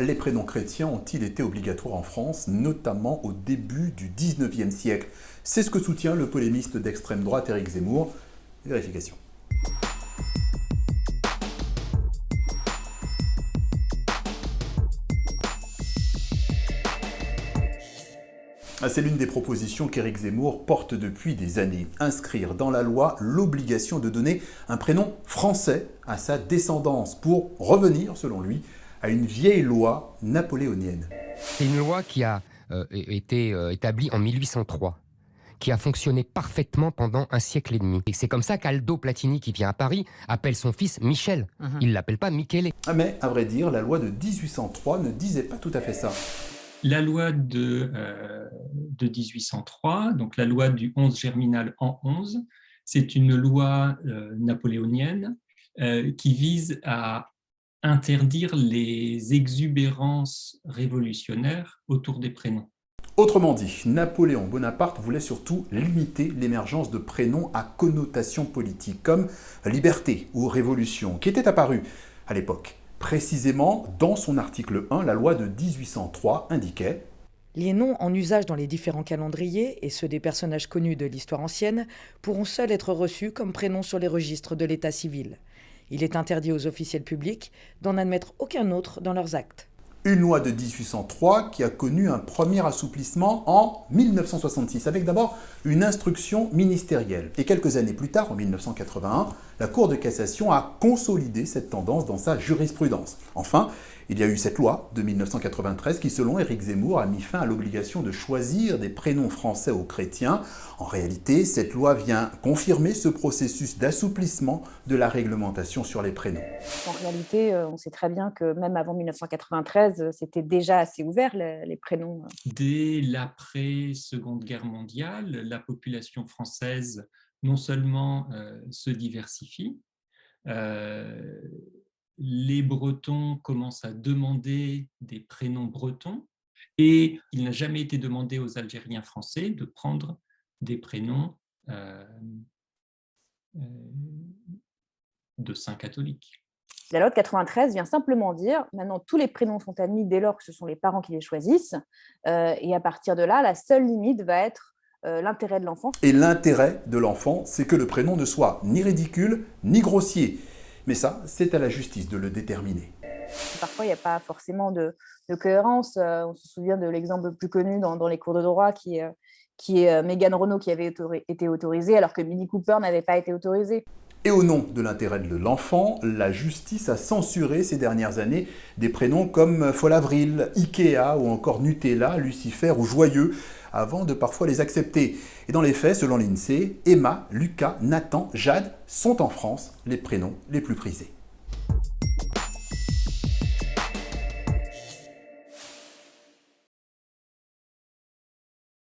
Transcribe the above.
Les prénoms chrétiens ont-ils été obligatoires en France, notamment au début du 19e siècle? C'est ce que soutient le polémiste d'extrême droite Éric Zemmour. Vérification. C'est l'une des propositions qu'Éric Zemmour porte depuis des années. Inscrire dans la loi l'obligation de donner un prénom français à sa descendance pour revenir, selon lui, à une vieille loi napoléonienne. C'est une loi qui a été établie en 1803, qui a fonctionné parfaitement pendant un siècle et demi. Et c'est comme ça qu'Aldo Platini, qui vient à Paris, appelle son fils Michel. Il ne l'appelle pas Michele. Mais, à vrai dire, la loi de 1803 ne disait pas tout à fait ça. La loi de 1803, donc la loi du 11 germinal an 11, c'est une loi napoléonienne qui vise à interdire les exubérances révolutionnaires autour des prénoms. Autrement dit, Napoléon Bonaparte voulait surtout limiter l'émergence de prénoms à connotation politique, comme liberté ou révolution, qui étaient apparus à l'époque. Précisément, dans son article 1, la loi de 1803 indiquait « Les noms en usage dans les différents calendriers, et ceux des personnages connus de l'histoire ancienne, pourront seuls être reçus comme prénoms sur les registres de l'état civil. Il est interdit aux officiels publics d'en admettre aucun autre dans leurs actes. » Une loi de 1803 qui a connu un premier assouplissement en 1966, avec d'abord une instruction ministérielle. Et quelques années plus tard, en 1981, la Cour de cassation a consolidé cette tendance dans sa jurisprudence. Enfin, il y a eu cette loi de 1993 qui, selon Éric Zemmour, a mis fin à l'obligation de choisir des prénoms français aux chrétiens. En réalité, cette loi vient confirmer ce processus d'assouplissement de la réglementation sur les prénoms. En réalité, on sait très bien que même avant 1993, c'était déjà assez ouvert, les prénoms. Dès l'après-Seconde Guerre mondiale, la population française non seulement se diversifie, les Bretons commencent à demander des prénoms bretons et il n'a jamais été demandé aux Algériens français de prendre des prénoms de saints catholiques. La loi de 93 vient simplement dire maintenant tous les prénoms sont admis dès lors que ce sont les parents qui les choisissent et à partir de là, la seule limite va être l'intérêt de l'enfant. Et l'intérêt de l'enfant, c'est que le prénom ne soit ni ridicule ni grossier. Mais ça, c'est à la justice de le déterminer. Parfois, il n'y a pas forcément de cohérence. On se souvient de l'exemple le plus connu dans les cours de droit qui est Mégane Renault qui avait été autorisée alors que Mini Cooper n'avait pas été autorisé. Et au nom de l'intérêt de l'enfant, la justice a censuré ces dernières années des prénoms comme Folavril, Ikea ou encore Nutella, Lucifer ou Joyeux, avant de parfois les accepter. Et dans les faits, selon l'INSEE, Emma, Lucas, Nathan, Jade sont en France les prénoms les plus prisés.